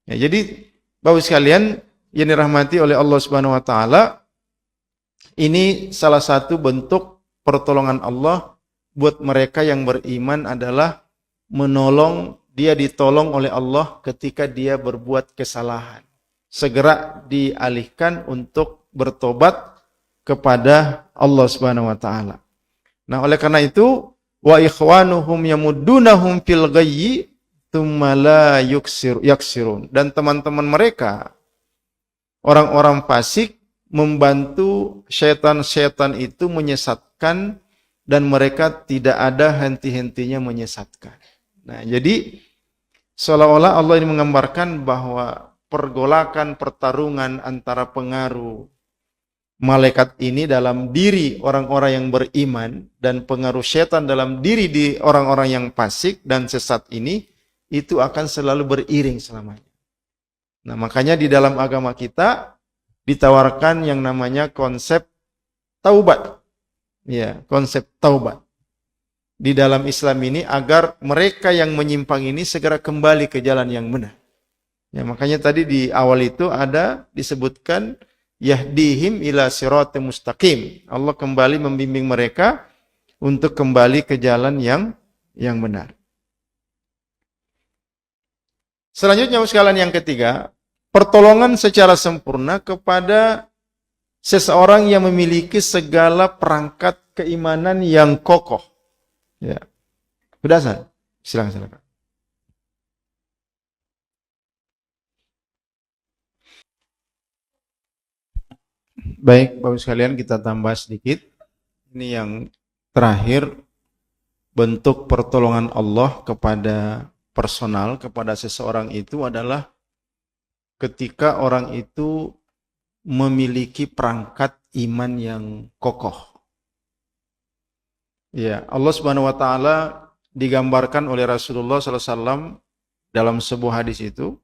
S1: Ya, jadi Bapak sekalian yang dirahmati oleh Allah Subhanahu wa taala, ini salah satu bentuk pertolongan Allah buat mereka yang beriman adalah menolong, dia ditolong oleh Allah ketika dia berbuat kesalahan. Segera dialihkan untuk bertobat kepada Allah Subhanahu wa taala. Nah, oleh karena itu, wa ikhwanuhum yamuddunahum fil ghayyi tsumma la yaksirun. Dan teman-teman mereka, orang-orang fasik, membantu syaitan-syaitan itu menyesatkan, dan mereka tidak ada henti-hentinya menyesatkan. Nah, jadi seolah-olah Allah ini menggambarkan bahwa pergolakan, pertarungan antara pengaruh malaikat ini dalam diri orang-orang yang beriman dan pengaruh syaitan dalam diri di orang-orang yang fasik dan sesat ini, itu akan selalu beriring selamanya. Nah, makanya di dalam agama kita ditawarkan yang namanya konsep taubat. Ya, konsep taubat. Di dalam Islam ini agar mereka yang menyimpang ini segera kembali ke jalan yang benar. Ya, makanya tadi di awal itu ada disebutkan yahdihim ila siratal mustaqim. Allah kembali membimbing mereka untuk kembali ke jalan yang benar. Selanjutnya sekalian yang ketiga, pertolongan secara sempurna kepada seseorang yang memiliki segala perangkat keimanan yang kokoh. Ya. Sudah, San? Silakan. Baik, Bapak sekalian, kita tambah sedikit. Ini yang terakhir, bentuk pertolongan Allah kepada personal, kepada seseorang itu adalah ketika orang itu memiliki perangkat iman yang kokoh. Ya, Allah Subhanahu wa taala digambarkan oleh Rasulullah SAW dalam sebuah hadis itu,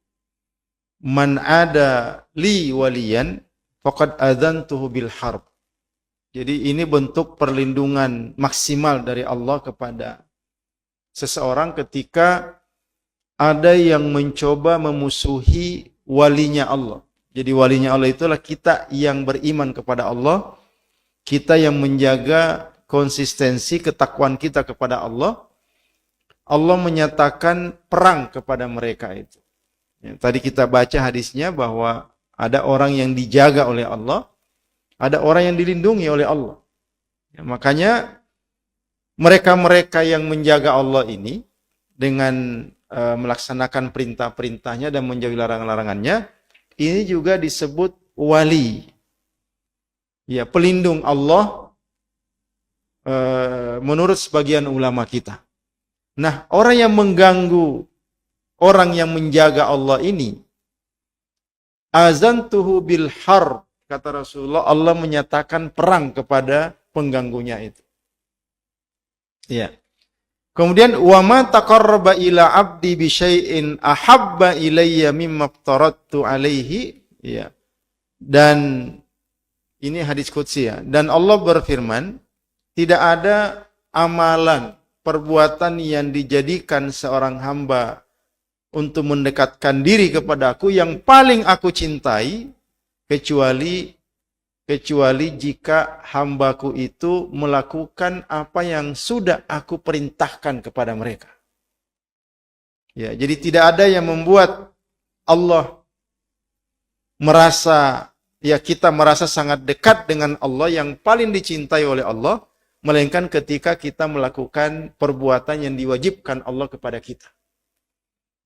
S1: man ada li waliyan faqad adzantuhu bil harb. Jadi ini bentuk perlindungan maksimal dari Allah kepada seseorang ketika ada yang mencoba memusuhi walinya Allah. Jadi walinya Allah itulah kita yang beriman kepada Allah, kita yang menjaga konsistensi ketakwaan kita kepada Allah. Allah menyatakan perang kepada mereka itu. Ya, tadi kita baca hadisnya bahwa ada orang yang dijaga oleh Allah, ada orang yang dilindungi oleh Allah. Ya, makanya mereka-mereka yang menjaga Allah ini dengan melaksanakan perintah-perintahnya dan menjauhi larangan-larangannya, ini juga disebut wali. Ya, pelindung Allah menurut sebagian ulama kita. Nah, orang yang mengganggu orang yang menjaga Allah ini, azantuhu bil harb, kata Rasulullah, Allah menyatakan perang kepada pengganggunya itu. Ya. Kemudian wa ma taqarraba ila 'abdi bi syai'in ahabba ilayya mimma aftaradtu alaihi, ya. Dan ini hadis qudsi ya. Dan Allah berfirman, tidak ada amalan, perbuatan yang dijadikan seorang hamba untuk mendekatkan diri kepadaku yang paling aku cintai kecuali jika hambaku itu melakukan apa yang sudah aku perintahkan kepada mereka. Ya, jadi tidak ada yang membuat Allah merasa, ya kita merasa sangat dekat dengan Allah yang paling dicintai oleh Allah, melainkan ketika kita melakukan perbuatan yang diwajibkan Allah kepada kita.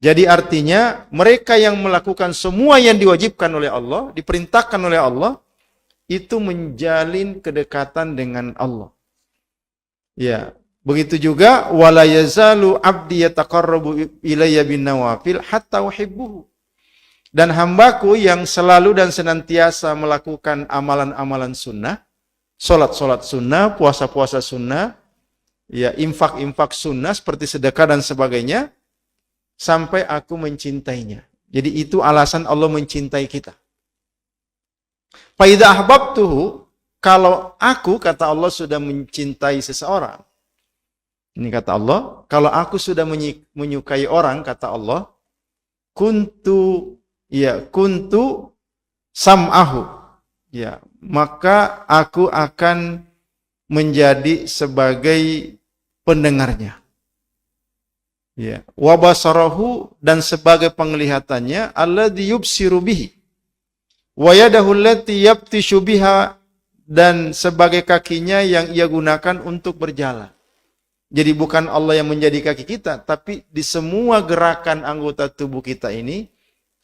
S1: Jadi artinya mereka yang melakukan semua yang diwajibkan oleh Allah, diperintahkan oleh Allah, itu menjalin kedekatan dengan Allah. Ya, begitu juga wala yazalu 'abdi yataqarrabu ilayya bin nawafil hatta uhibbuhu. Dan hambaku yang selalu dan senantiasa melakukan amalan-amalan sunnah, salat-salat sunnah, puasa-puasa sunnah, ya infak-infak sunnah seperti sedekah dan sebagainya, sampai aku mencintainya. Jadi itu alasan Allah mencintai kita. Fa idza ahbabtuhu, kalau aku, kata Allah, sudah mencintai seseorang. Ini kata Allah, kalau aku sudah menyukai orang, kata Allah, kuntu sam'ahu. Ya, maka aku akan menjadi sebagai pendengarnya. Ya, wa basarahu, dan sebagai penglihatannya, alladzi yubsiru bihi. Wa yadahu allati yabtishu biha, dan sebagai kakinya yang ia gunakan untuk berjalan. Jadi bukan Allah yang menjadi kaki kita, tapi di semua gerakan anggota tubuh kita ini,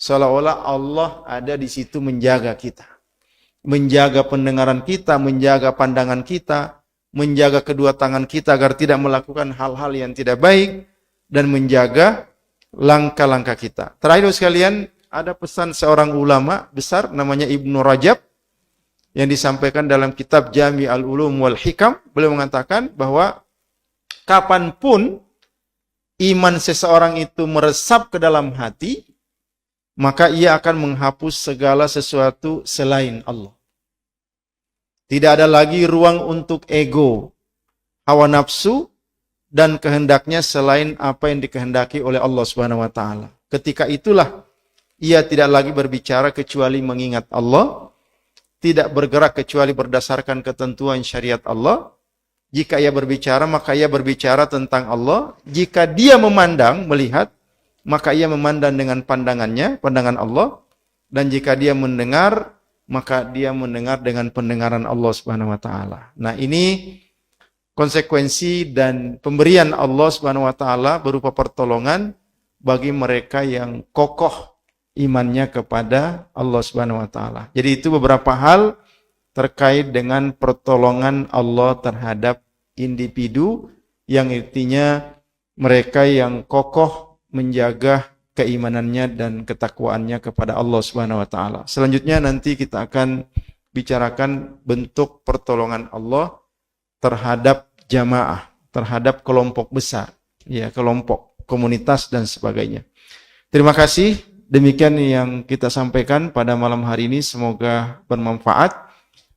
S1: seolah-olah Allah ada di situ menjaga kita. Menjaga pendengaran kita, menjaga pandangan kita, menjaga kedua tangan kita agar tidak melakukan hal-hal yang tidak baik, dan menjaga langkah-langkah kita. Terakhir sekalian, ada pesan seorang ulama besar namanya Ibnu Rajab yang disampaikan dalam kitab Jami' al-Ulum wal Hikam. Beliau mengatakan bahwa kapanpun iman seseorang itu meresap ke dalam hati, maka ia akan menghapus segala sesuatu selain Allah. Tidak ada lagi ruang untuk ego, hawa nafsu, dan kehendaknya selain apa yang dikehendaki oleh Allah Subhanahu wa taala. Ketika itulah ia tidak lagi berbicara kecuali mengingat Allah, tidak bergerak kecuali berdasarkan ketentuan syariat Allah. Jika ia berbicara, maka ia berbicara tentang Allah. Jika dia memandang, melihat, maka ia memandang dengan pandangannya, pandangan Allah. Dan jika dia mendengar, maka dia mendengar dengan pendengaran Allah Subhanahu wa taala. Nah, ini konsekuensi dan pemberian Allah Subhanahu wa taala berupa pertolongan bagi mereka yang kokoh imannya kepada Allah Subhanahu wa taala. Jadi itu beberapa hal terkait dengan pertolongan Allah terhadap individu yang artinya mereka yang kokoh menjaga keimanannya dan ketakwaannya kepada Allah Subhanahu wa taala. Selanjutnya nanti kita akan bicarakan bentuk pertolongan Allah terhadap jamaah, terhadap kelompok besar, ya, kelompok, komunitas dan sebagainya. Terima kasih. Demikian yang kita sampaikan pada malam hari ini, semoga bermanfaat.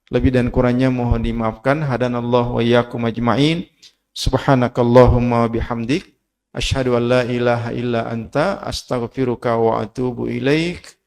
S1: Lebih dan kurangnya mohon dimaafkan. Hadanallahu wa iyyakum ajma'in. Subhanakallahumma bihamdik, asyhadu an la ilaha illa anta, astaghfiruka wa atubu ilaik.